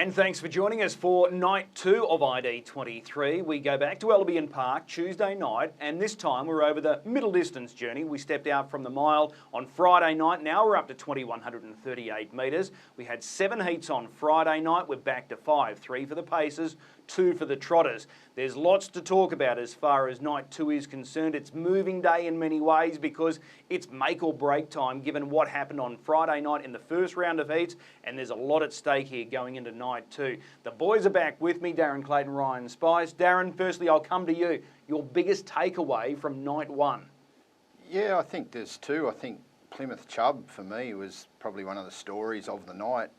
And thanks for joining us for night 2 of ID23. We go back to Albion Park Tuesday night, and this time we're over the middle distance journey. We stepped out from the mile on Friday night. Now we're up to 2,138 metres. We had 7 heats on Friday night. We're back to 5, 3 for the pacers, 2 for the trotters. There's lots to talk about as far as night 2 is concerned. It's moving day in many ways because it's make or break time given what happened on Friday night in the first round of heats, and there's a lot at stake here going into night 2. The boys are back with me, Darren, Clayton, Ryan, Spice. Darren, firstly, I'll come to you. Your biggest takeaway from night 1? Yeah, I think there's 2. I think Plymouth Chubb, for me, was probably one of the stories of the night.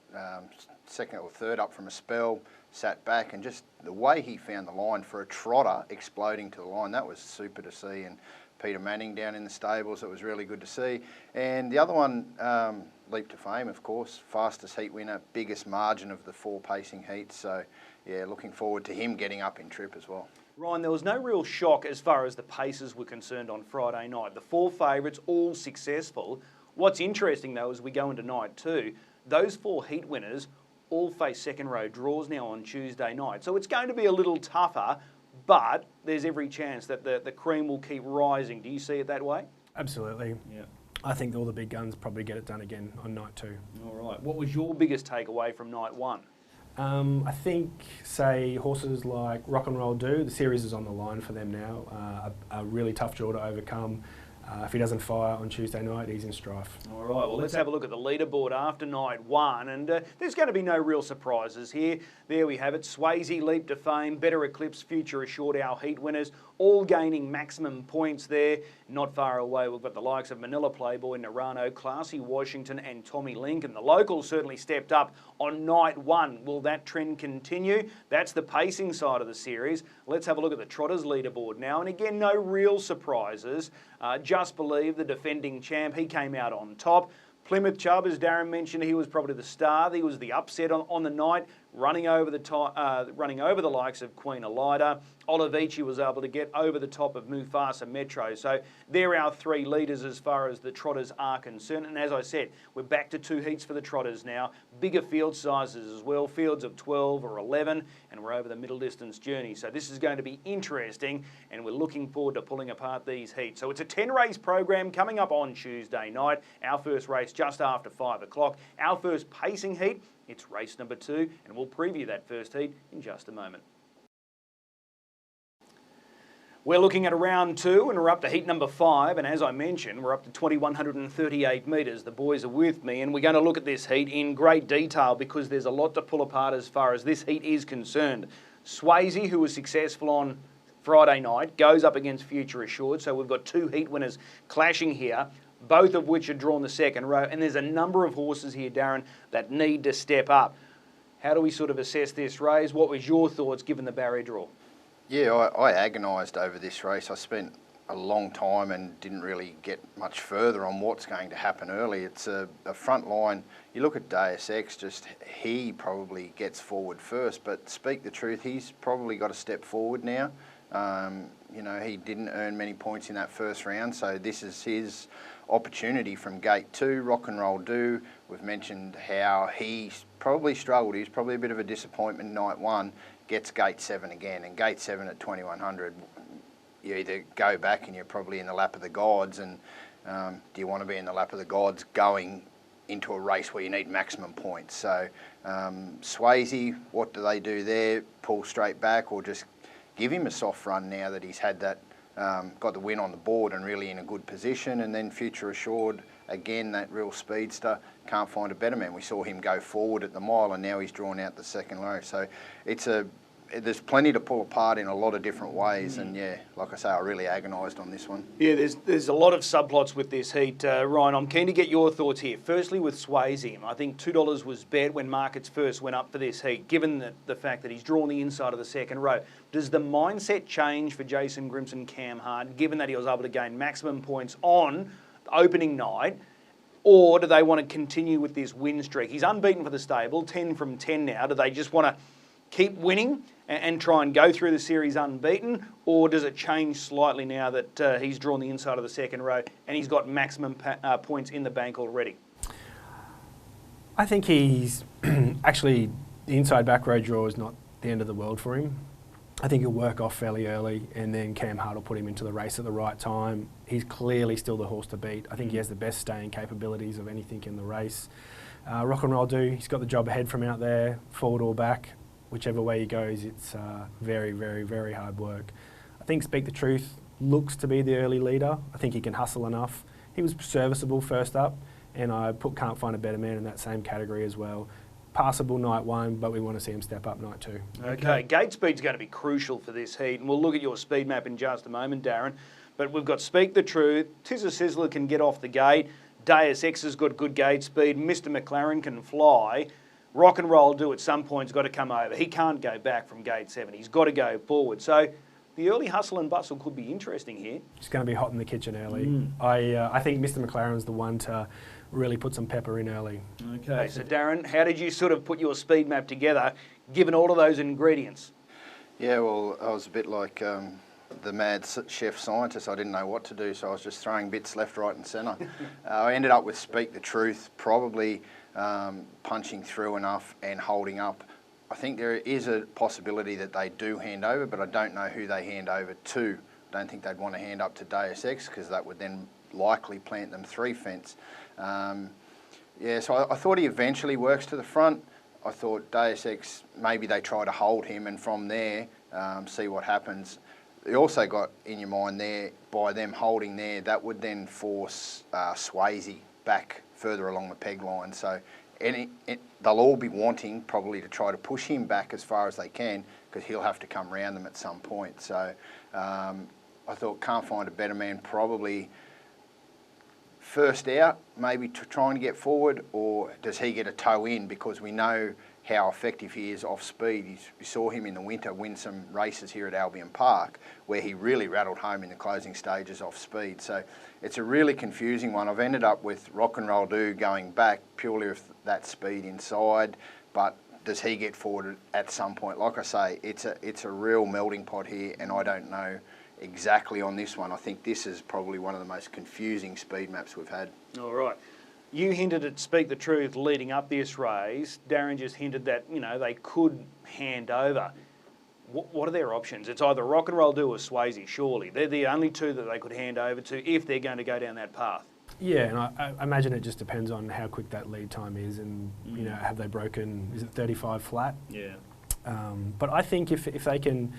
Second or third up from a spell, sat back, and just the way he found the line for a trotter exploding to the line, that was super to see. And Peter Manning down in the stables, it was really good to see. And the other one, Leap to Fame, of course, fastest heat winner, biggest margin of the 4 pacing heats. So, yeah, looking forward to him getting up in trip as well. Ryan, there was no real shock as far as the paces were concerned on Friday night. The 4 favourites, all successful. What's interesting, though, as we go into night 2, those 4 heat winners all face second row draws now on Tuesday night. So it's going to be a little tougher, but there's every chance that the cream will keep rising. Do you see it that way? Absolutely. Yeah. I think all the big guns probably get it done again on night 2. All right. What was your biggest takeaway from night 1? I think, say, horses like Rock and Roll Do, the series is on the line for them now. A really tough draw to overcome. If he doesn't fire on Tuesday night, he's in strife. All right, well, let's have a look at the leaderboard after night 1, and there's going to be no real surprises here. There we have it, Swayze, Leap to Fame, Better Eclipse, Future Assured, our heat winners, all gaining maximum points there. Not far away, we've got the likes of Manila Playboy, Narano, Classy Washington and Tommy Lincoln. The locals certainly stepped up on night 1. Will that trend continue? That's the pacing side of the series. Let's have a look at the Trotters leaderboard now, and again, no real surprises. Just Believe, the defending champ, he came out on top. Plymouth Chubb, as Darren mentioned, he was probably the star. He was the upset on the night, running over the likes of Queen Elida. Olivici was able to get over the top of Mufasa Metro. So they're our 3 leaders as far as the trotters are concerned. And as I said, we're back to 2 heats for the trotters now. Bigger field sizes as well, fields of 12 or 11, and we're over the middle distance journey. So this is going to be interesting, and we're looking forward to pulling apart these heats. So it's a 10-race program coming up on Tuesday night. Our first race just after 5 o'clock. Our first pacing heat, it's race number 2, and we'll preview that first heat in just a moment. We're looking at round 2, and we're up to heat number 5, and as I mentioned, we're up to 2,138 metres. The boys are with me, and we're going to look at this heat in great detail because there's a lot to pull apart as far as this heat is concerned. Swayze, who was successful on Friday night, goes up against Future Assured, so we've got 2 heat winners clashing here, both of which are drawn the second row, and there's a number of horses here, Darren, that need to step up. How do we sort of assess this race? What was your thoughts given the barrier draw? Yeah, I agonised over this race. I spent a long time and didn't really get much further on what's going to happen early. It's a front line. You look at Deus Ex, just he probably gets forward first, but speak the truth, he's probably got a step forward now. You know, he didn't earn many points in that first round, so this is his opportunity from gate 2. Rock and Roll Do, we've mentioned how he probably struggled. He was probably a bit of a disappointment night 1, gets gate 7 again, and gate 7 at 2,100, you either go back and you're probably in the lap of the gods, and do you want to be in the lap of the gods going into a race where you need maximum points? So Swayze, what do they do there? Pull straight back or just give him a soft run now that he's had that, got the win on the board and really in a good position? And then Future Assured, again, that real speedster, can't find a better man. We saw him go forward at the mile, and now he's drawn out the second row. So there's plenty to pull apart in a lot of different ways, and yeah, like I say, I really agonised on this one. Yeah, there's a lot of subplots with this heat. Ryan, I'm keen to get your thoughts here. Firstly, with Swayze, I think $2 was bet when markets first went up for this heat, given the fact that he's drawn the inside of the second row. Does the mindset change for Jason Grimson Cam Hart, given that he was able to gain maximum points on opening night, or do they want to continue with this win streak? He's unbeaten for the stable, 10 from 10 now. Do they just want to keep winning and try and go through the series unbeaten, or does it change slightly now that he's drawn the inside of the second row and he's got maximum points in the bank already? I think he's actually The inside back row draw is not the end of the world for him. I think he'll work off fairly early, and then Cam Hart will put him into the race at the right time. He's clearly still the horse to beat. I think he has the best staying capabilities of anything in the race. Rock and Roll Do, he's got the job ahead from out there, forward or back. Whichever way he goes, it's very, very, very hard work. I think Speak the Truth looks to be the early leader. I think he can hustle enough. He was serviceable first up, and I put Can't Find a Better Man in that same category as well. Passable night 1, but we want to see him step up night 2. Okay, gate speed's going to be crucial for this heat, and we'll look at your speed map in just a moment, Darren. But we've got Speak the Truth, Tizza Sizzler can get off the gate, Deus Ex has got good gate speed, Mr. McLaren can fly, Rock and Roll Do at some point's got to come over. He can't go back from gate 7, he's got to go forward. So the early hustle and bustle could be interesting here. It's going to be hot in the kitchen early. I think Mr. McLaren's the one to really put some pepper in early. Okay, so Darren, how did you sort of put your speed map together, given all of those ingredients? Yeah, well, I was a bit like the mad chef scientist. I didn't know what to do, so I was just throwing bits left, right and centre. I ended up with Speak the Truth, probably punching through enough and holding up. I think there is a possibility that they do hand over, but I don't know who they hand over to. I don't think they'd want to hand up to Deus Ex, because that would then likely plant them 3 fence. Yeah, so I thought he eventually works to the front. I thought Deus Ex, maybe they try to hold him and from there see what happens. You also got in your mind there, by them holding there, that would then force Swayze back further along the peg line. So they'll all be wanting probably to try to push him back as far as they can, because he'll have to come round them at some point. So I thought Can't Find a Better Man probably first out, maybe trying to get forward, or does he get a toe in, because we know how effective he is off speed. We saw him in the winter win some races here at Albion Park where he really rattled home in the closing stages off speed. So it's a really confusing one. I've ended up with Rock and Roll Do going back purely with that speed inside, but does he get forward at some point? Like I say, it's a real melting pot here, and I don't know exactly on this one. I think this is probably one of the most confusing speed maps we've had. All right. You hinted at Speak the Truth leading up this race. Darren just hinted that, you know, they could hand over. What are their options? It's either Rock and Roll Do or Swayze, surely. They're the only two that they could hand over to if they're going to go down that path. Yeah, and I imagine it just depends on how quick that lead time is, and you know, have they broken, is it 35 flat? Yeah. But I think if they can,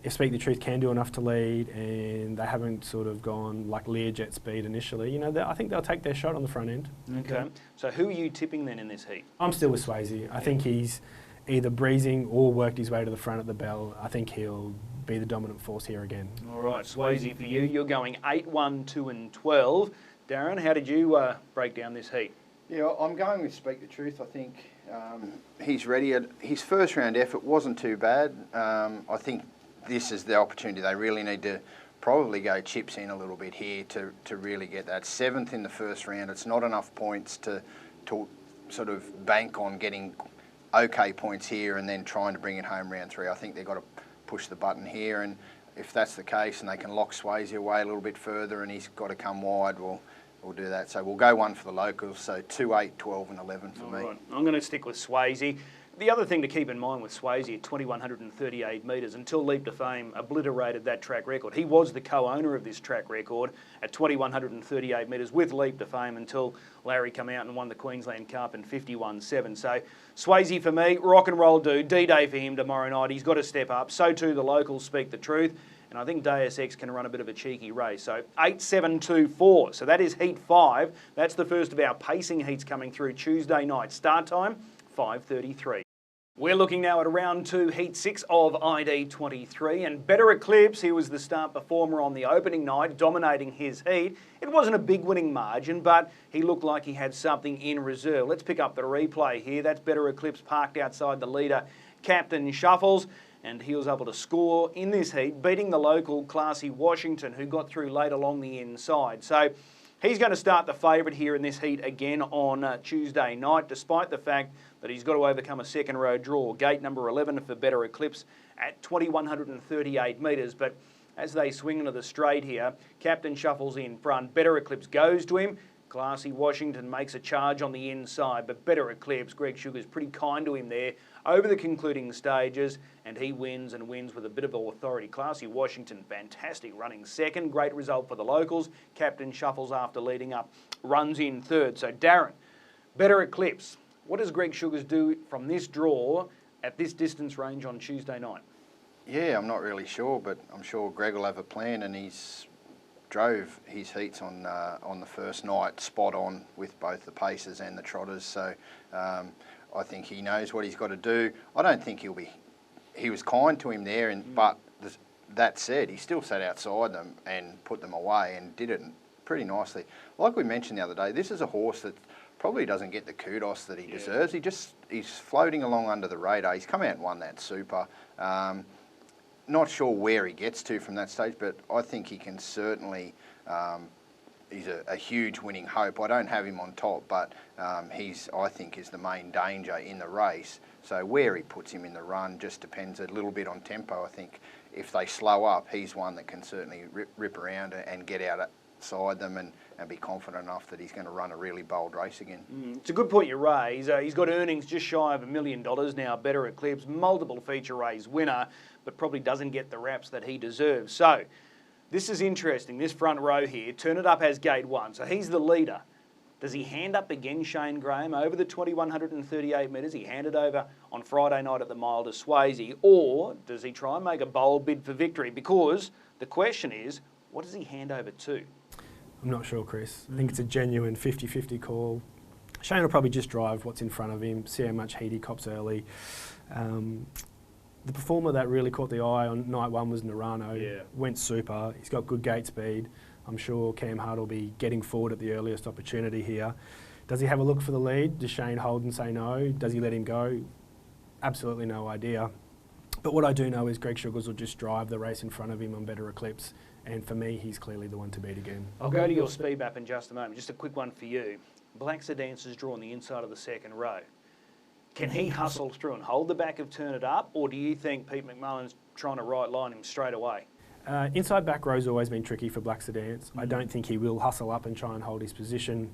if Speak the Truth can do enough to lead, and they haven't sort of gone like Learjet speed initially, you know, I think they'll take their shot on the front end. Okay. So who are you tipping then in this heat? I'm still with Swayze. I think he's either breezing or worked his way to the front at the bell. I think he'll be the dominant force here again. All right, Swayze for you. You're going 8, 1, 2 and 12. Darren, how did you break down this heat? Yeah, I'm going with Speak the Truth. I think he's ready. His first round effort wasn't too bad. I think this is the opportunity. They really need to probably go chips in a little bit here to really get that 7th in the first round. It's not enough points to sort of bank on getting okay points here and then trying to bring it home round 3. I think they've got to push the button here, and if that's the case and they can lock Swayze away a little bit further and he's got to come wide, we'll do that. So we'll go 1 for the locals, so 2, 8, 12 and 11 for me. Right. I'm going to stick with Swayze. The other thing to keep in mind with Swayze at 2,138 metres, until Leap to Fame obliterated that track record. He was the co-owner of this track record at 2,138 metres with Leap to Fame until Larry came out and won the Queensland Cup in 51.7. So Swayze for me, Rock and Roll Do, D-Day for him tomorrow night. He's got to step up. So too the locals Speak the Truth. And I think Deus Ex can run a bit of a cheeky race. So 8, 7, 2, 4. So that is Heat 5. That's the first of our pacing heats coming through Tuesday night. Start time, 5:33. We're looking now at round 2, Heat 6 of ID 23, and Better Eclipse, he was the start performer on the opening night, dominating his heat. It wasn't a big winning margin, but he looked like he had something in reserve. Let's pick up the replay here. That's Better Eclipse parked outside the leader, Captain Shuffles, and he was able to score in this heat, beating the local Classy Washington, who got through late along the inside. So he's going to start the favourite here in this heat again on Tuesday night, despite the fact that he's got to overcome a second row draw. Gate number 11 for Better Eclipse at 2,138 metres. But as they swing into the straight here, Captain Shuffles in front. Better Eclipse goes to him, Classy Washington makes a charge on the inside, but Better Eclipse. Greg Sugar's pretty kind to him there over the concluding stages, and he wins and wins with a bit of authority. Classy Washington, fantastic running second. Great result for the locals. Captain Shuffles after leading up, runs in third. So Darren, Better Eclipse. What does Greg Sugars do from this draw at this distance range on Tuesday night? Yeah, I'm not really sure, but I'm sure Greg will have a plan, and he's drove his heats on the first night spot on with both the pacers and the trotters. So I think he knows what he's got to do. I don't think he was kind to him there, but that said, he still sat outside them and put them away and did it pretty nicely. Like we mentioned the other day, this is a horse that probably doesn't get the kudos that he deserves. He's floating along under the radar. He's come out and won that Super. Not sure where he gets to from that stage, but I think he can certainly, he's a huge winning hope. I don't have him on top, but I think is the main danger in the race. So where he puts him in the run just depends a little bit on tempo. I think if they slow up, he's one that can certainly rip around and get outside them and be confident enough that he's going to run a really bold race again. It's a good point you raise. He's got earnings just shy of $1 million now. Better Eclipse, multiple feature race winner, but probably doesn't get the raps that he deserves. So this is interesting, this front row here. Turn It Up has gate 1, so he's the leader. Does he hand up again, Shane Graham, over the 2,138 metres? He handed over on Friday night at the mile to Swayze, or does he try and make a bold bid for victory? Because the question is, what does he hand over to? I'm not sure, Chris. I think it's a genuine 50-50 call. Shane will probably just drive what's in front of him, see how much heat he cops early. The performer that really caught the eye on night 1 was Narano. Yeah. Went super. He's got good gate speed. I'm sure Cam Hart will be getting forward at the earliest opportunity here. Does he have a look for the lead? Does Shane hold and say no? Does he let him go? Absolutely no idea. But what I do know is Greg Sugars will just drive the race in front of him on Better Eclipse. And for me, he's clearly the one to beat again. I'll go to your speed map in just a moment. Just a quick one for you. Black Sedance's draw on the inside of the second row. Can he hustle through and hold the back of Turn It Up, or do you think Pete McMullen's trying to right line him straight away? Inside back row's always been tricky for Black Sedance. I don't think he will hustle up and try and hold his position.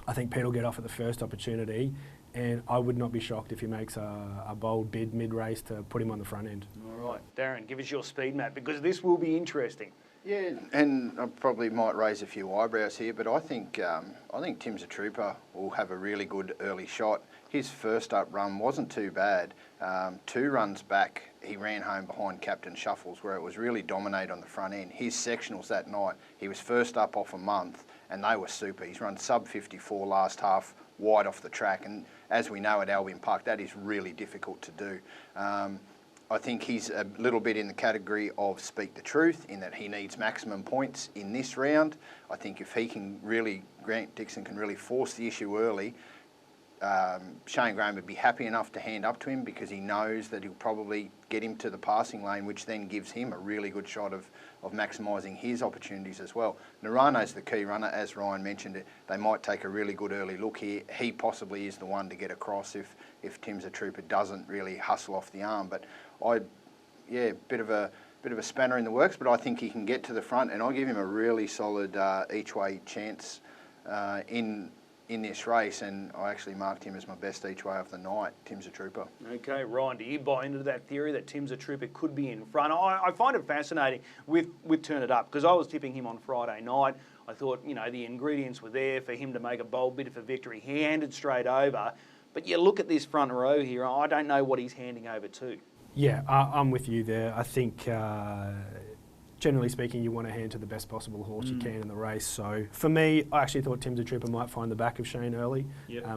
I think Pete will get off at the first opportunity, and I would not be shocked if he makes a bold bid mid-race to put him on the front end. All right, Darren, give us your speed map, because this will be interesting. Yeah, and I probably might raise a few eyebrows here, but I think Tim's a Trooper will have a really good early shot. His first up run wasn't too bad. 2 runs back, he ran home behind Captain Shuffles, where it was really dominate on the front end. His sectionals that night, he was first up off a month, and they were super. He's run sub 54 last half, wide off the track, and as we know at Albion Park, that is really difficult to do. I think he's a little bit in the category of Speak the Truth, in that he needs maximum points in this round. I think if he can really, Grant Dixon can really force the issue early, Shane Graham would be happy enough to hand up to him, because he knows that he'll probably get him to the passing lane, which then gives him a really good shot of maximising his opportunities as well. Narano's the key runner, as Ryan mentioned it. They might take a really good early look here. He possibly is the one to get across if Tim's a Trooper doesn't really hustle off the arm. But bit of a spanner in the works, but I think he can get to the front, and I'll give him a really solid each way chance in this race, and I actually marked him as my best each way of the night. Tim's a Trooper. Okay, Ryan, do you buy into that theory that Tim's a Trooper could be in front? I find it fascinating with Turn It Up, because I was tipping him on Friday night. I thought, the ingredients were there for him to make a bold bid for victory. He handed straight over, but you look at this front row here, I don't know what he's handing over to. Yeah, I'm with you there. I think, generally speaking, you want to hand to the best possible horse you can in the race. So for me, I actually thought Tim's a Trooper might find the back of Shane early,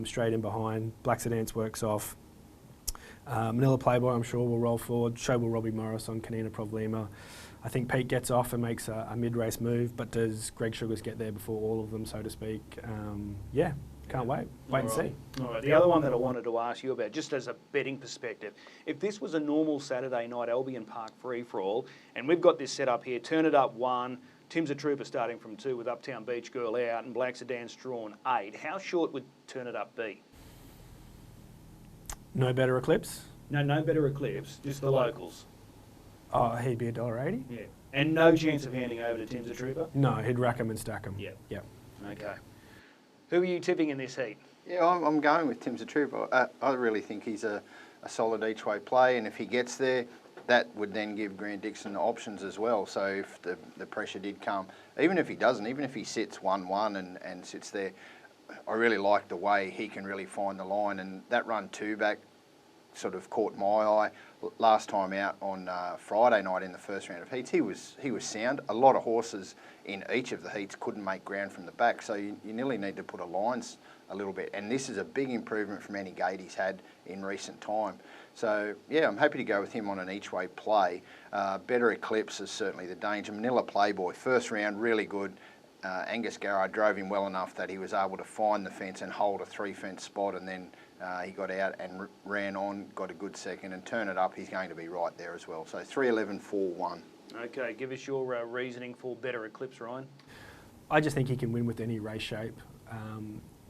straight in behind. Black Sedance works off. Manila Playboy, I'm sure, will roll forward. Showable Robbie Morris on Canina Problema. I think Pete gets off and makes a mid-race move, but does Greg Sugars get there before all of them, so to speak? Can't wait. Wait and see. All right. The other one that I wanted to ask you about, just as a betting perspective, if this was a normal Saturday night Albion Park free-for-all, and we've got this set up here, Turn It Up 1, Tim's a Trooper starting from 2 with Uptown Beach Girl out, and Black Sedan's drawn 8, how short would Turn It Up be? No Better Eclipse? No Better Eclipse, just the locals. Oh, he'd be $1.80? Yeah. And no chance of handing over to Tim's a Trooper? No, he'd rack him and stack him. Yeah. Yep. Okay. Who are you tipping in this heat? Yeah, I'm going with Tim's a Troop. I really think he's a solid each-way play, and if he gets there, that would then give Grant Dixon options as well. So if the pressure did come, even if he doesn't, even if he sits 1-1 and sits there, I really like the way he can really find the line, and that run 2-back sort of caught my eye. Last time out on Friday night in the first round of heats, he was sound. A lot of horses in each of the heats couldn't make ground from the back, so you nearly need to put a lines a little bit, and this is a big improvement from any gate he's had in recent time. So yeah, I'm happy to go with him on an each-way play. Better Eclipse is certainly the danger. Manila Playboy, first round, really good. Angus Garrard drove him well enough that he was able to find the fence and hold a 3-fence spot, and then he got out and ran on, got a good second, and turn it up, he's going to be right there as well. So 3-11, 4-1. Okay, give us your reasoning for Better Eclipse, Ryan. I just think he can win with any race shape.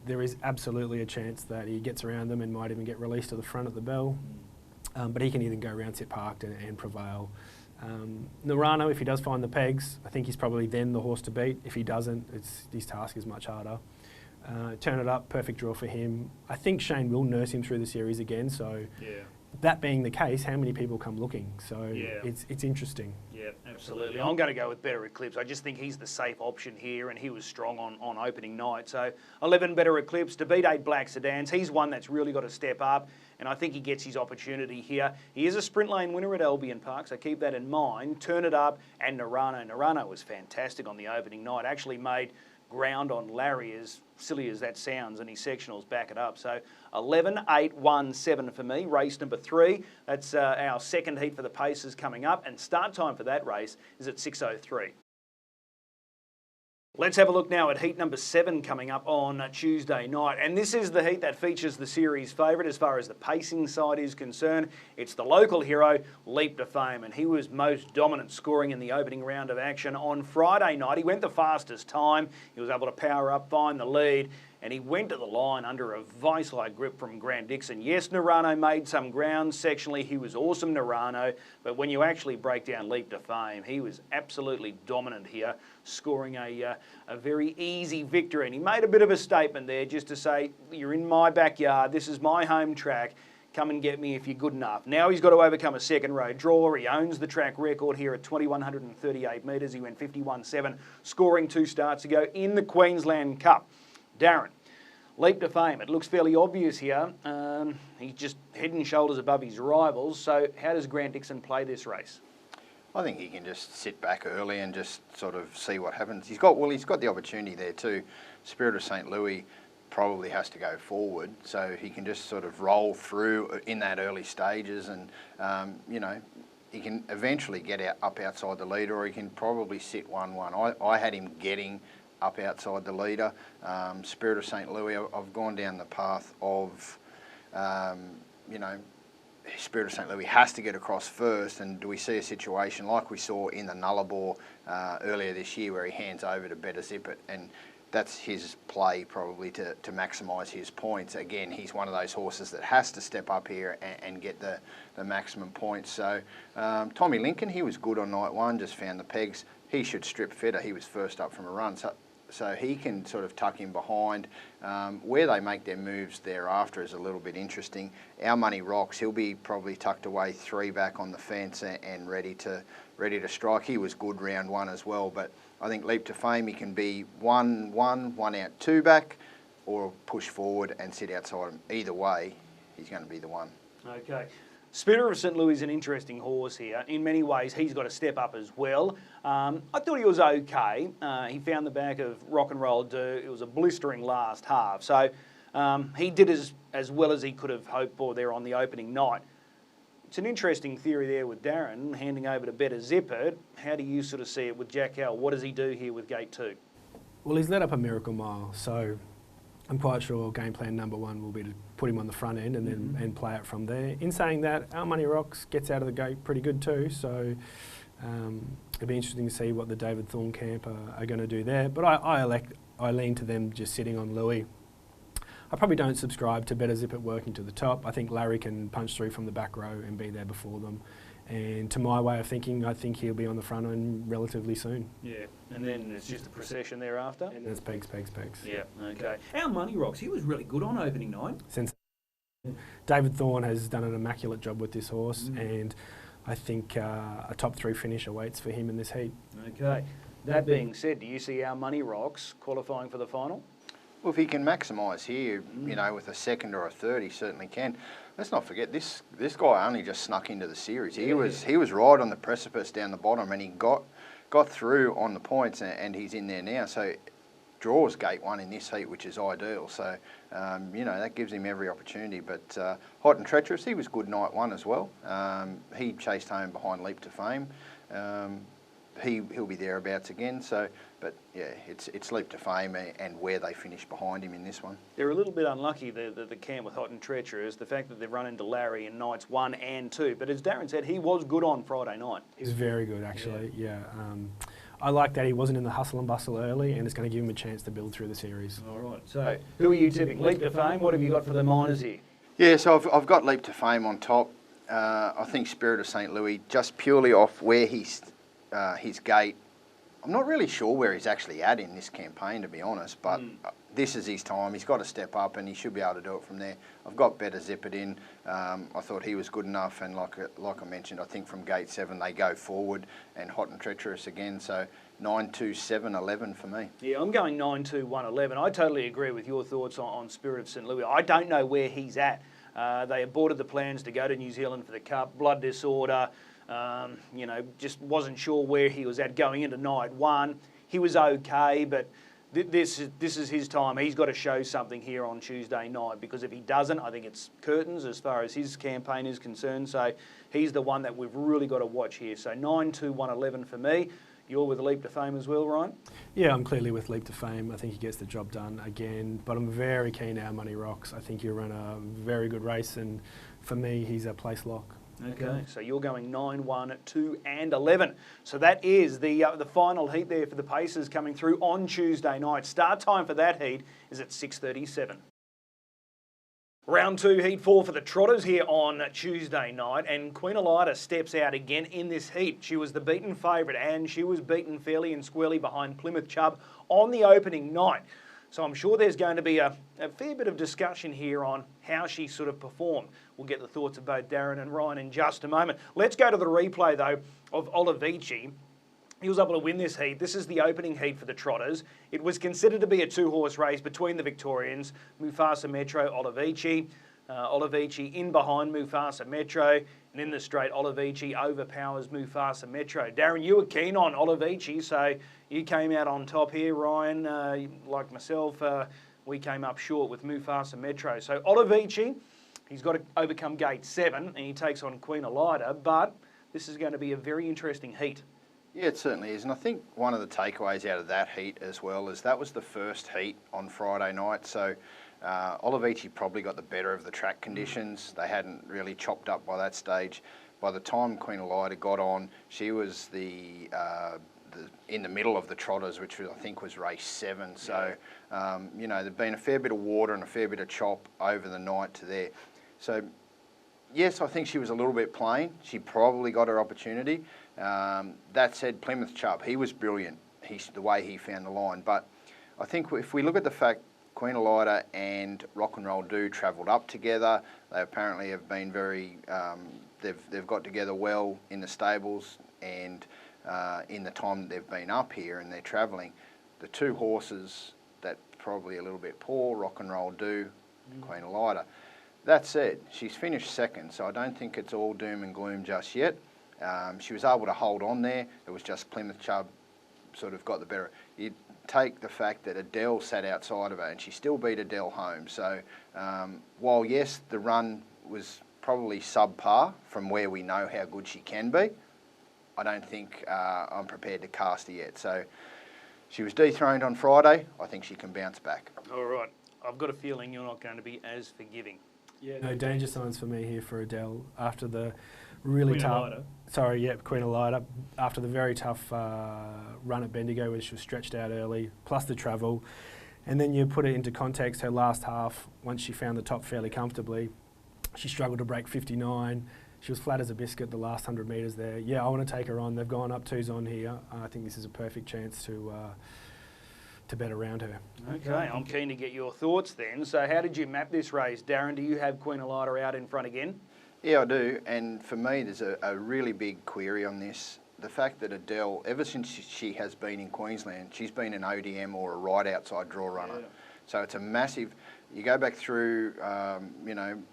There is absolutely a chance that he gets around them and might even get released to the front at the bell. But he can even go around, sit parked and prevail. Narano, if he does find the pegs, I think he's probably then the horse to beat. If he doesn't, his task is much harder. Turn it up, perfect draw for him. I think Shane will nurse him through the series again, so that being the case, how many people come looking? So it's interesting. Yeah, absolutely. I'm going to go with Better Eclipse. I just think he's the safe option here, and he was strong on opening night. So 11 Better Eclipse to beat 8 Black Sedans. He's one that's really got to step up, and I think he gets his opportunity here. He is a sprint lane winner at Albion Park, so keep that in mind. Turn It Up and Narano. Narano was fantastic on the opening night. Actually made ground on Larry, as silly as that sounds, and his sectionals back it up. So 11, 8, 1, 7 for me. Race number 3. That's our second heat for the Pacers coming up, and start time for that race is at 6:03. Let's have a look now at heat number 7 coming up on Tuesday night. And this is the heat that features the series favourite as far as the pacing side is concerned. It's the local hero, Leap to Fame. And he was most dominant, scoring in the opening round of action on Friday night. He went the fastest time. He was able to power up, find the lead. And he went to the line under a vice-like grip from Grant Dixon. Yes, Narano made some ground. Sectionally, he was awesome, Narano. But when you actually break down Leap to Fame, he was absolutely dominant here, scoring a very easy victory. And he made a bit of a statement there just to say, you're in my backyard. This is my home track. Come and get me if you're good enough. Now he's got to overcome a second row draw. He owns the track record here at 2,138 metres. He went 51.7, scoring 2 starts ago in the Queensland Cup. Darren, Leap to Fame. It looks fairly obvious here. He's just head and shoulders above his rivals. So how does Grant Dixon play this race? I think he can just sit back early and just sort of see what happens. He's got the opportunity there too. Spirit of St. Louis probably has to go forward, so he can just sort of roll through in that early stages, and you know, he can eventually get up outside the leader, or he can probably sit 1-1. I had him getting up outside the leader. Spirit of St. Louis, I've gone down the path of, you know, Spirit of St. Louis has to get across first, and do we see a situation like we saw in the Nullarbor earlier this year where he hands over to Better Zip It, and that's his play probably to maximise his points. Again, he's one of those horses that has to step up here and get the maximum points. So Tommy Lincoln, he was good on night 1, just found the pegs. He should strip fitter. He was first up from a run. So he can sort of tuck him behind. Where they make their moves thereafter is a little bit interesting. Our Money Rocks, he'll be probably tucked away 3 back on the fence and ready to strike. He was good round 1 as well, but I think Leap to Fame, he can be 1 out 2 back, or push forward and sit outside him. Either way, he's going to be the one. Okay. Spirit of St. Louis is an interesting horse here. In many ways, he's got to step up as well. I thought he was okay. He found the back of Rock and Roll Do. It was a blistering last half. So he did as well as he could have hoped for there on the opening night. It's an interesting theory there with Darren, handing over to Better Zip It. How do you sort of see it with Jack Howell? What does he do here with Gate 2? Well, he's led up a Miracle Mile, so I'm quite sure game plan number 1 will be to put him on the front end and then and play it from there. In saying that, Our Money Rocks gets out of the gate pretty good too, so it'll be interesting to see what the David Thorne camp are going to do there. But I lean to them just sitting on Louis. I probably don't subscribe to Better Zip It working to the top. I think Larry can punch through from the back row and be there before them. And to my way of thinking, I think he'll be on the front end relatively soon. Yeah, and then it's just a procession thereafter. And it's pegs. Yeah, okay. Our Money Rocks, he was really good on opening night. Since David Thorne has done an immaculate job with this horse, and I think a top 3 finish awaits for him in this heat. Okay. That being said, do you see our Money Rocks qualifying for the final? Well, if he can maximise here, you know, with a second or a third, he certainly can. Let's not forget this guy only just snuck into the series. He was right on the precipice down the bottom, and he got through on the points, and he's in there now. So draws gate 1 in this heat, which is ideal. So you know, that gives him every opportunity. But Hot and Treacherous, he was good night 1 as well. He chased home behind Leap to Fame. He'll be thereabouts again. So, but yeah, it's Leap to Fame and where they finish behind him in this one. They're a little bit unlucky, the camp with Hot and Treacherous, the fact that they've run into Larry in nights 1 and 2. But as Darren said, he was good on Friday night. He's very good, actually. Yeah. I like that he wasn't in the hustle and bustle early, and it's going to give him a chance to build through the series. All right. So, who are you tipping? Leap to Fame. What have you got for the minors here? Yeah, so I've got Leap to Fame on top. I think Spirit of St. Louis, just purely off where his gate. I'm not really sure where he's actually at in this campaign, to be honest, but this is his time. He's got to step up, and he should be able to do it from there. I've got Better Zip It in. I thought he was good enough, and like I mentioned, I think from gate 7 they go forward, and Hot and Treacherous again. So 9, 2, 7, 11 for me. Yeah, I'm going 9, 2, 1, 11. I totally agree with your thoughts on Spirit of St. Louis. I don't know where he's at. They aborted the plans to go to New Zealand for the Cup, blood disorder. You know, just wasn't sure where he was at going into night 1. He was okay, but this is his time. He's got to show something here on Tuesday night, because if he doesn't, I think it's curtains as far as his campaign is concerned. So he's the one that we've really got to watch here. So 9, 2, 1, 11 for me. You're with Leap to Fame as well, Ryan? Yeah, I'm clearly with Leap to Fame. I think he gets the job done again, but I'm very keen Our Money Rocks. I think he'll run a very good race, and for me, he's a place lock. Okay, so you're going 9, 1, 2 and 11. So that is the final heat there for the Pacers coming through on Tuesday night. Start time for that heat is at 6:37. Round 2, heat 4 for the Trotters here on Tuesday night, and Queen Elida steps out again in this heat. She was the beaten favourite, and she was beaten fairly and squarely behind Plymouth Chubb on the opening night. So I'm sure there's going to be a fair bit of discussion here on how she sort of performed. We'll get the thoughts of both Darren and Ryan in just a moment. Let's go to the replay, though, of Olivici. He was able to win this heat. This is the opening heat for the Trotters. It was considered to be a 2-horse race between the Victorians, Mufasa Metro, Olivici. Olivici in behind Mufasa Metro, and in the straight, Olivici overpowers Mufasa Metro. Darren, you were keen on Olivici, so you came out on top here. Ryan, like myself, we came up short with Mufasa Metro. So Olivici, he's got to overcome gate 7, and he takes on Queen Elida, but this is going to be a very interesting heat. Yeah, it certainly is. And I think one of the takeaways out of that heat as well is that was the first heat on Friday night. So Olivici probably got the better of the track conditions. They hadn't really chopped up by that stage. By the time Queen Elida got on, she was in the middle of the Trotters, which I think was race 7. So, you know, there'd been a fair bit of water and a fair bit of chop over the night to there. So, yes, I think she was a little bit plain. She probably got her opportunity. That said, Plymouth Chubb, he was brilliant, the way he found the line. But I think if we look at the fact Queen Elida and Rock and Roll Do travelled up together, they apparently have been very, they've got together well in the stables, and in the time that they've been up here and they're travelling, the 2 horses that probably a little bit poor, Rock and Roll Do, Queen Elida. That said, she's finished second, so I don't think it's all doom and gloom just yet. She was able to hold on there. It was just Plymouth Chubb sort of got the better. You take the fact that Adele sat outside of her and she still beat Adele home. So while, yes, the run was probably subpar from where we know how good she can be, I don't think I'm prepared to cast her yet. So she was dethroned on Friday. I think she can bounce back. All right. I've got a feeling you're not going to be as forgiving. Yeah, no danger signs for me here for Adele after the really tough. Queen Elida. After the very tough run at Bendigo, where she was stretched out early, plus the travel. And then you put it into context, her last half, once she found the top fairly comfortably, she struggled to break 59. She was flat as a biscuit the last 100 metres there. Yeah, I want to take her on. They've gone up 2s on here. I think this is a perfect chance to bet around her. Okay, I'm keen to get your thoughts then. So how did you map this race? Darren, do you have Queen Elida out in front again? Yeah, I do. And for me, there's a really big query on this. The fact that Adele, ever since she has been in Queensland, she's been an ODM or a right outside draw runner. Yeah. So it's a massive... You go back through,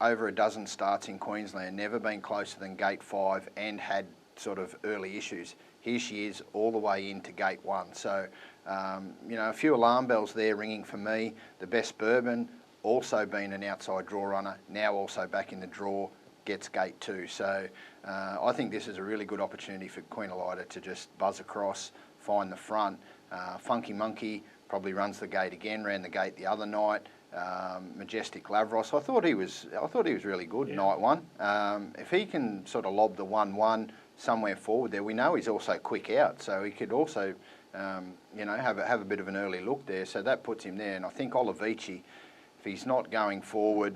over a dozen starts in Queensland, never been closer than gate 5 and had sort of early issues. Here she is all the way into gate 1. So, a few alarm bells there ringing for me. The Best Bourbon, also been an outside draw runner, now also back in the draw, gets gate 2. So I think this is a really good opportunity for Queen Elida to just buzz across, find the front. Funky Monkey probably runs the gate again, ran the gate the other night. Majestic Lavros, I thought he was really good, yeah. Night 1. If he can sort of lob the 1-1 somewhere forward there, we know he's also quick out, so he could also have a bit of an early look there. So that puts him there. And I think Olivici, if he's not going forward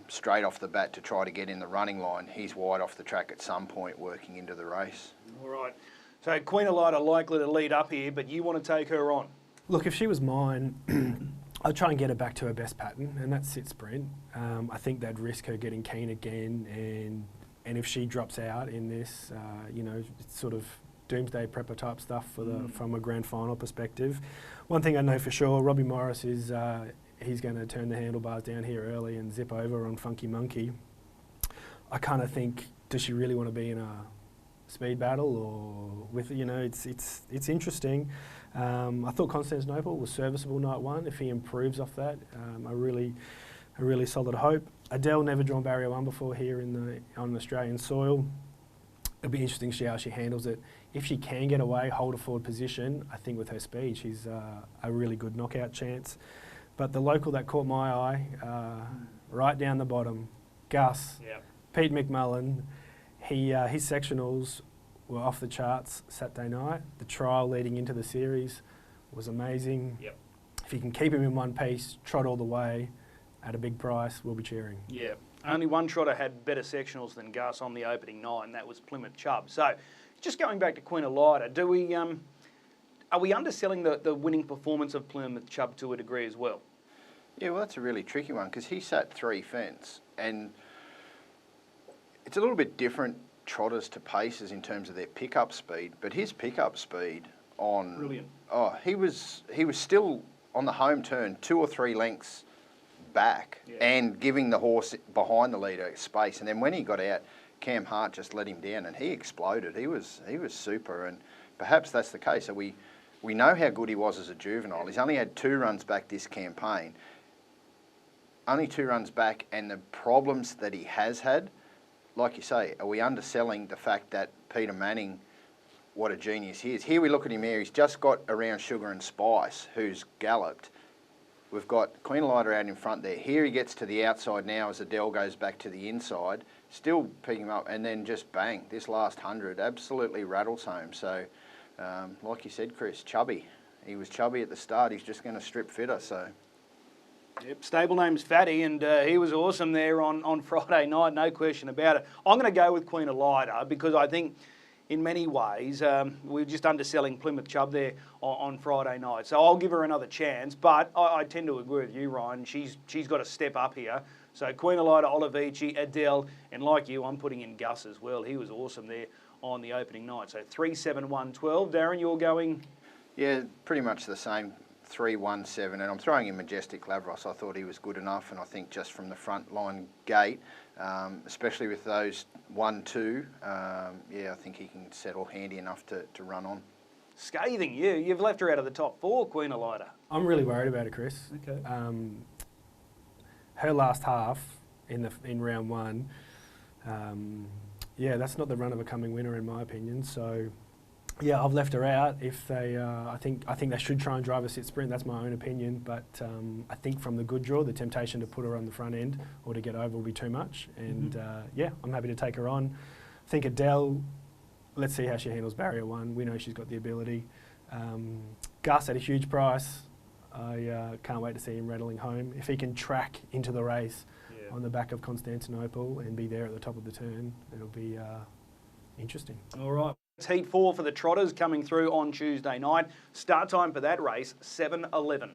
straight off the bat to try to get in the running line, he's wide off the track at some point working into the race. All right. So Queen Elida likely to lead up here, but you want to take her on? Look, if she was mine, I'd try and get her back to her best pattern, and that's sit sprint. I think they'd risk her getting keen again, and if she drops out in this, it's sort of doomsday prepper type stuff from a grand final perspective. One thing I know for sure, Robbie Morris is he's going to turn the handlebars down here early and zip over on Funky Monkey. I kind of think, does she really want to be in a speed battle, or with it's interesting. I thought Constantinople was serviceable night 1. If he improves off that, a really solid hope. Adele never drawn barrier 1 before here on Australian soil. It'll be interesting to see how she handles it. If she can get away, hold a forward position, I think with her speed, she's a really good knockout chance. But the local that caught my eye, right down the bottom, Gus, yep. Pete McMullen. His sectionals were off the charts Saturday night. The trial leading into the series was amazing. Yep. If you can keep him in one piece, trot all the way at a big price, we'll be cheering. Yeah. Only one trotter had better sectionals than Gus on the opening night, and that was Plymouth Chubb. So, just going back to Queen Elida, are we underselling the winning performance of Plymouth Chubb to a degree as well? Yeah, well, that's a really tricky one because he sat 3 fence, and it's a little bit different trotters to paces in terms of their pickup speed, but his pickup speed on... Brilliant. Oh, he was still on the home turn 2 or 3 lengths back, yeah. And giving the horse behind the leader space. And then when he got out, Cam Hart just let him down and he exploded. He was super, and perhaps that's the case. So we know how good he was as a juvenile. He's only had 2 runs back this campaign. Only 2 runs back, and the problems that he has had, like you say, are we underselling the fact that Peter Manning, what a genius he is? Here we look at him here, he's just got around Sugar and Spice, who's galloped. We've got Queen Elida out in front there. Here he gets to the outside now as Adele goes back to the inside, still picking him up, and then just bang, this last 100 absolutely rattles home. So, like you said, Chris, chubby. He was chubby at the start, he's just going to strip fitter, so... Yep, stable name's Fatty, and he was awesome there on Friday night, no question about it. I'm going to go with Queen Elida because I think in many ways we're just underselling Plymouth Chubb there on Friday night. So I'll give her another chance, but I tend to agree with you, Ryan. She's got to step up here. So Queen Elida, Olivici, Adele, and like you, I'm putting in Gus as well. He was awesome there on the opening night. So 3, 7, 1, 12. Darren, you're going? Yeah, pretty much the same. 3, 1, 7, and I'm throwing in Majestic Lavros. I thought he was good enough, and I think just from the front line gate, especially with those 1, 2, I think he can settle handy enough to run on. Scathing, you've left her out of the top 4, Queen Elida. I'm really worried about her, Chris. Okay. Her last half in round 1, that's not the run of a coming winner in my opinion. So. Yeah, I've left her out. If they, I think they should try and drive a sit sprint. That's my own opinion. But I think from the good draw, the temptation to put her on the front end or to get over will be too much. And I'm happy to take her on. I think Adele, let's see how she handles barrier 1. We know she's got the ability. Gus at a huge price. I can't wait to see him rattling home. If he can track into the race on the back of Constantinople and be there at the top of the turn, it'll be interesting. All right. It's Heat 4 for the Trotters coming through on Tuesday night. Start time for that race, 7:11.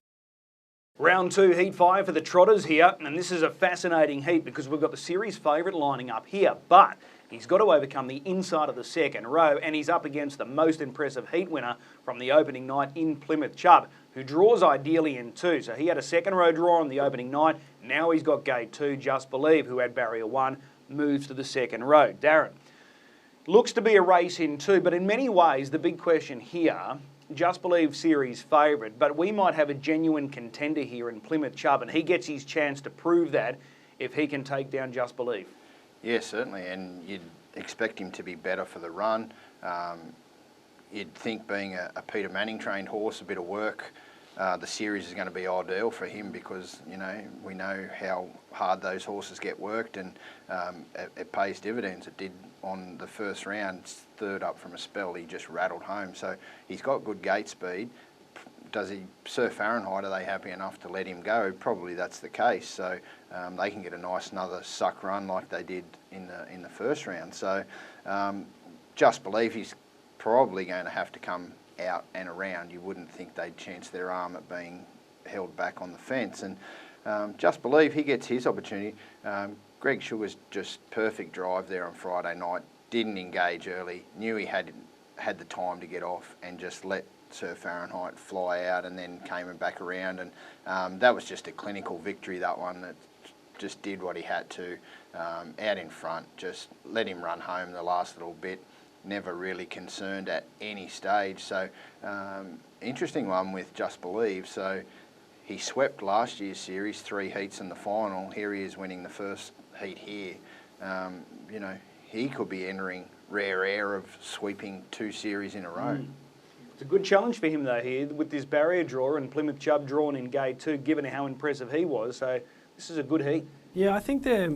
Round 2, Heat 5 for the Trotters here, and this is a fascinating heat because we've got the series favourite lining up here, but he's got to overcome the inside of the second row, and he's up against the most impressive heat winner from the opening night in Plymouth Chubb, who draws ideally in 2. So he had a second row draw on the opening night. Now he's got gate 2, Just Believe, who had barrier 1, moves to the second row. Darren, looks to be a race in 2, but in many ways the big question here, Just Believe series favourite, but we might have a genuine contender here in Plymouth Chubb, and he gets his chance to prove that if he can take down Just Believe. Yeah, certainly, and you'd expect him to be better for the run. You'd think being a Peter Manning trained horse, a bit of work, the series is going to be ideal for him because, you know, we know how hard those horses get worked, and it pays dividends. It did on the first round, third up from a spell, he just rattled home. So he's got good gate speed. Does he, Sir Fahrenheit, are they happy enough to let him go? Probably that's the case. So they can get a nice another suck run like they did in the first round. So Just Believe he's probably going to have to come out and around. You wouldn't think they'd chance their arm at being held back on the fence. And Just Believe he gets his opportunity. Greg Sugar's just perfect drive there on Friday night. Didn't engage early. Knew he had the time to get off and just let Sir Fahrenheit fly out, and then came back around. And that was just a clinical victory, that one. That just did what he had to. Out in front, just let him run home the last little bit. Never really concerned at any stage. So interesting one with Just Believe. So he swept last year's series, 3 heats in the final. Here he is winning the first heat here. You know, he could be entering rare air of sweeping 2 series in a row. It's a good challenge for him though here with this barrier draw and Plymouth Chubb drawn in gate 2, given how impressive he was. So this is a good heat. Yeah, I think they're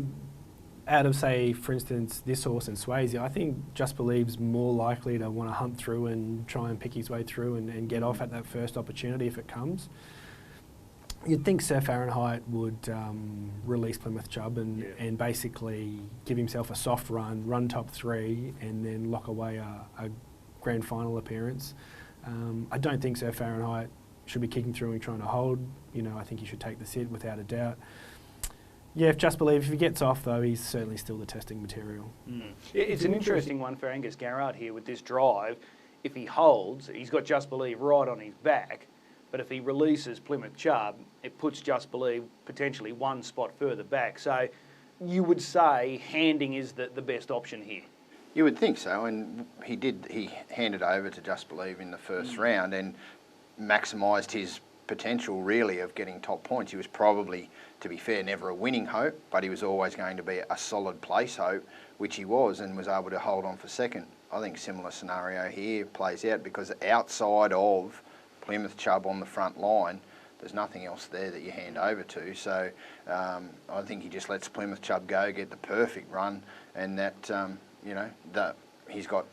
out of, say, for instance, this horse and Swayze, I think Just Believe's more likely to want to hunt through and try and pick his way through and get off at that first opportunity if it comes. You'd think Sir Fahrenheit would release Plymouth Chubb and basically give himself a soft run top 3, and then lock away a grand final appearance. I don't think Sir Fahrenheit should be kicking through and trying to hold. You know, I think he should take the sit without a doubt. Yeah, if Just Believe, if he gets off though, he's certainly still the testing material. It's an interesting one for Angus Garrard here with this drive. If he holds, he's got Just Believe right on his back, but if he releases Plymouth Chubb, it puts Just Believe potentially 1 spot further back. So you would say handing is the best option here. You would think so, and he handed over to Just Believe in the first round and maximised his potential really of getting top points. He was probably, to be fair, never a winning hope, but he was always going to be a solid place hope, which he was, and was able to hold on for second. I think similar scenario here plays out because outside of Plymouth Chubb on the front line, there's nothing else there that you hand over to. So I think he just lets Plymouth Chubb go, get the perfect run, and that you know, he's got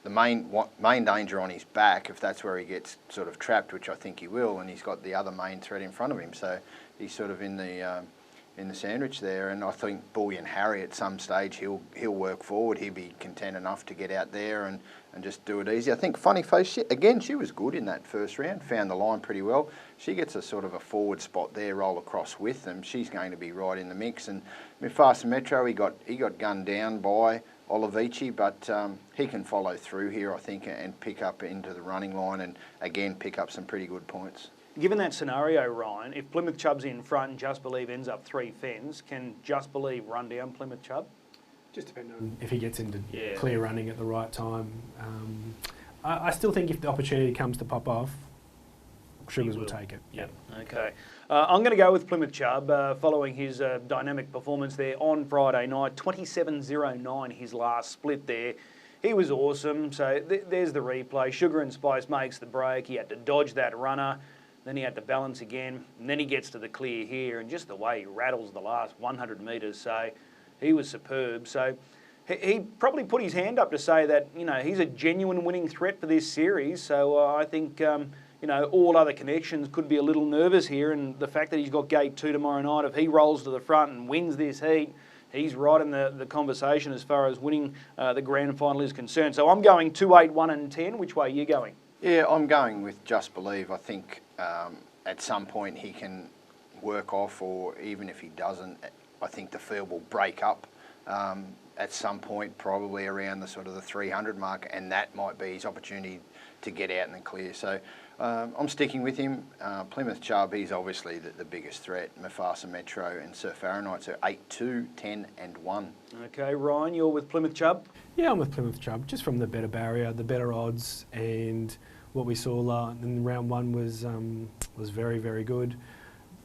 the main danger on his back if that's where he gets sort of trapped, which I think he will, and he's got the other main threat in front of him. So he's sort of in the sandwich there, and I think Bullion Harry at some stage he'll work forward. He'll be content enough to get out there and just do it easy. I think Funny Face, she was good in that first round, found the line pretty well. She gets a sort of a forward spot there, roll across with them. She's going to be right in the mix. And I mean, Fast and Metro, he got gunned down by Olivici, but he can follow through here, I think, and pick up into the running line and again pick up some pretty good points. Given that scenario, Ryan, if Plymouth Chubb's in front and Just Believe ends up 3 fens, can Just Believe run down Plymouth Chubb? Just depending on if he gets into clear running at the right time. I still think if the opportunity comes to pop off, Sugars will take it. Yep. Okay. I'm going to go with Plymouth Chubb following his dynamic performance there on Friday night. 27.09 his last split there. He was awesome. So there's the replay. Sugar and Spice makes the break. He had to dodge that runner. Then he had to balance again. And then he gets to the clear here. And just the way he rattles the last 100 metres. So he was superb. So he probably put his hand up to say that, you know, he's a genuine winning threat for this series. So I think you know, all other connections could be a little nervous here, and the fact that he's got gate 2 tomorrow night, if he rolls to the front and wins this heat, he's right in the conversation as far as winning the grand final is concerned. So I'm going 2, 8, 1 and 10. Which way are you going? Yeah, I'm going with Just Believe. I think at some point he can work off, or even if he doesn't, I think the field will break up at some point, probably around the sort of the 300 mark, and that might be his opportunity to get out in the clear. So I'm sticking with him. Plymouth Chubb, he's obviously the biggest threat. Mufasa Metro and Sir Fahrenheit, so 8, 2, 10 and 1. Okay, Ryan, you're with Plymouth Chubb? Yeah, I'm with Plymouth Chubb, just from the better barrier, the better odds, and what we saw in round 1 was very, very good.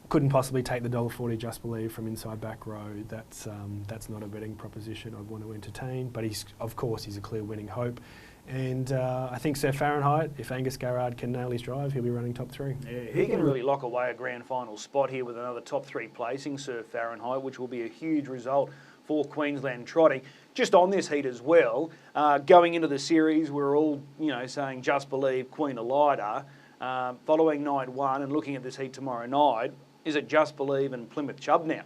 Couldn't possibly take the $1.40 Just Believe from inside back row. That's not a betting proposition I'd want to entertain. But of course he's a clear winning hope, and I think Sir Fahrenheit, if Angus Garrard can nail his drive, he'll be running top 3. Yeah, he can really lock away a grand final spot here with another top 3 placing, Sir Fahrenheit, which will be a huge result for Queensland trotting. Just on this heat as well, going into the series, we're all saying Just Believe, Queen Elida. Following night 1 and looking at this heat tomorrow night, is it Just Believe and Plymouth Chubb now?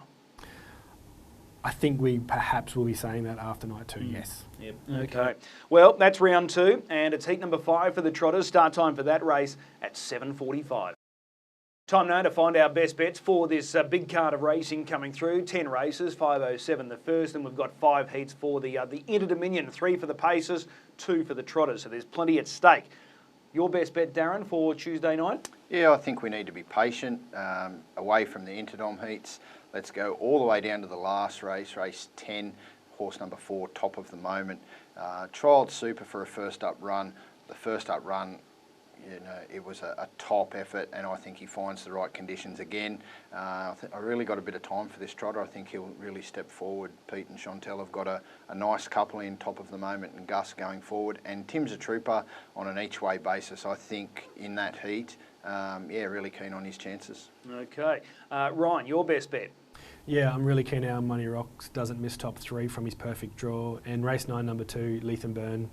I think we perhaps will be saying that after night 2, yes. Yep. Okay. Well, that's round 2, and it's heat number 5 for the Trotters. Start time for that race at 7:45. Time now to find our best bets for this big card of racing coming through. 10 races, 5:07 the first, and we've got 5 heats for the Inter Dominion, 3 for the Pacers, 2 for the Trotters. So there's plenty at stake. Your best bet, Darren, for Tuesday night? Yeah, I think we need to be patient, away from the Interdom heats. Let's go all the way down to the last race, race 10, horse number 4, top of the moment. Trialled super for a first up run. The first up run, it was a top effort, and I think he finds the right conditions again. I really got a bit of time for this trotter. I think he'll really step forward. Pete and Chantel have got a nice couple in top of the moment, and Gus going forward. And Tim's a trooper on an each-way basis, I think, in that heat. Really keen on his chances. Okay. Ryan, your best bet? Yeah, I'm really keen on Money Rocks. Doesn't miss top 3 from his perfect draw. And race 9, number 2, Lethan Burn.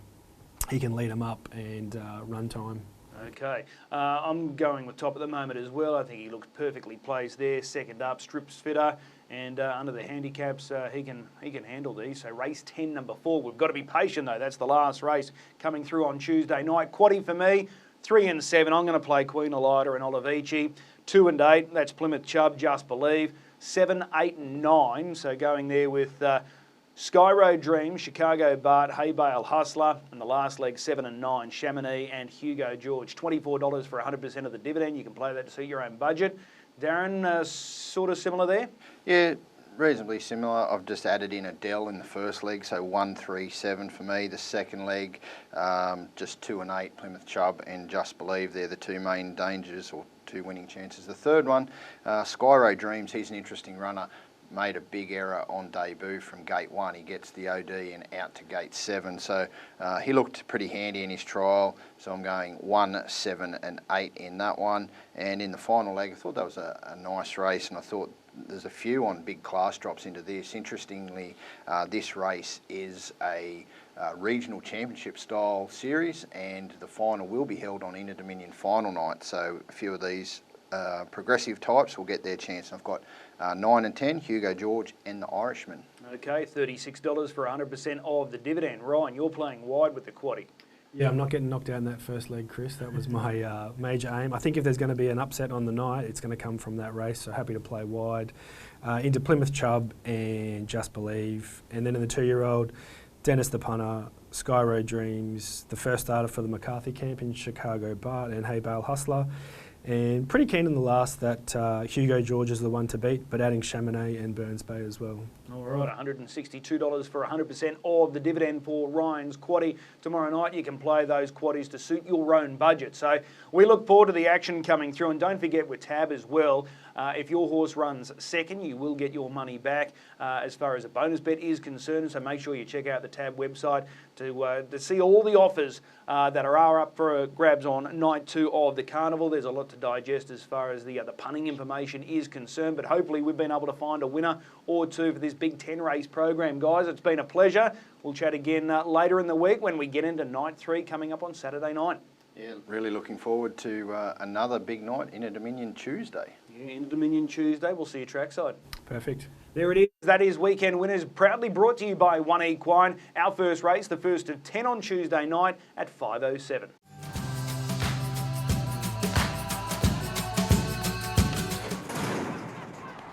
He can lead him up and run time. Okay, I'm going with top at the moment as well. I think he looks perfectly placed there. Second up, strips fitter, and under the handicaps, he can handle these. So race 10, number 4. We've got to be patient though. That's the last race coming through on Tuesday night. Quaddie for me, 3 and 7. I'm going to play Queen Elida and Olivici. 2 and 8. That's Plymouth Chubb, Just Believe. 7, 8 and 9. So going there with Sky Road Dream, Chicago Bart, Hay Bale Hustler, and the last leg 7 and 9, Chamonix and Hugo George. $24 for 100% of the dividend. You can play that to suit your own budget. Darren, sort of similar there? Yeah, reasonably similar. I've just added in Adele in the first leg, so 1, 3, 7 for me. The second leg, just 2 and 8, Plymouth Chubb and Just Believe. They're the 2 main dangers, or 2 winning chances. The third one, Sky Road Dreams, he's an interesting runner. Made a big error on debut from gate 1. He gets the OD and out to gate 7. So he looked pretty handy in his trial. So I'm going 1, 7 and 8 in that one. And in the final leg, I thought that was a nice race, and I thought there's a few on big class drops into this. Interestingly, this race is a regional championship style series, and the final will be held on Inter Dominion final night. So a few of these progressive types will get their chance. And I've got 9 and 10, Hugo George and the Irishman. Okay, $36 for 100% of the dividend. Ryan, you're playing wide with the quaddie. Yeah, I'm not getting knocked out in that first leg, Chris. That was my major aim. I think if there's going to be an upset on the night, it's going to come from that race, so happy to play wide. Into Plymouth Chubb and Just Believe. And then in the 2-year-old, Dennis the punter, Sky Road Dreams, the first starter for the McCarthy camp in Chicago Bart, and Hay Bale Hustler. And pretty keen in the last that Hugo George is the one to beat, but adding Chamonix and Burns Bay as well. All right, $162 for 100% of the dividend for Ryan's quaddie. Tomorrow night you can play those quaddies to suit your own budget. So we look forward to the action coming through. And don't forget with Tab as well, if your horse runs second, you will get your money back as far as a bonus bet is concerned. So make sure you check out the Tab website to see all the offers that are up for grabs on night 2 of the carnival. There's a lot to digest as far as the punting information is concerned, but hopefully we've been able to find a winner or two for this Big 10 race program, guys. It's been a pleasure. We'll chat again later in the week when we get into night 3 coming up on Saturday night. Yeah, really looking forward to another big night, Inter Dominion Tuesday. Yeah, Inter Dominion Tuesday. We'll see you trackside. Perfect. There it is. That is Weekend Winners, proudly brought to you by 1Equine. Our first race, the first of 10 on Tuesday night at 5:07.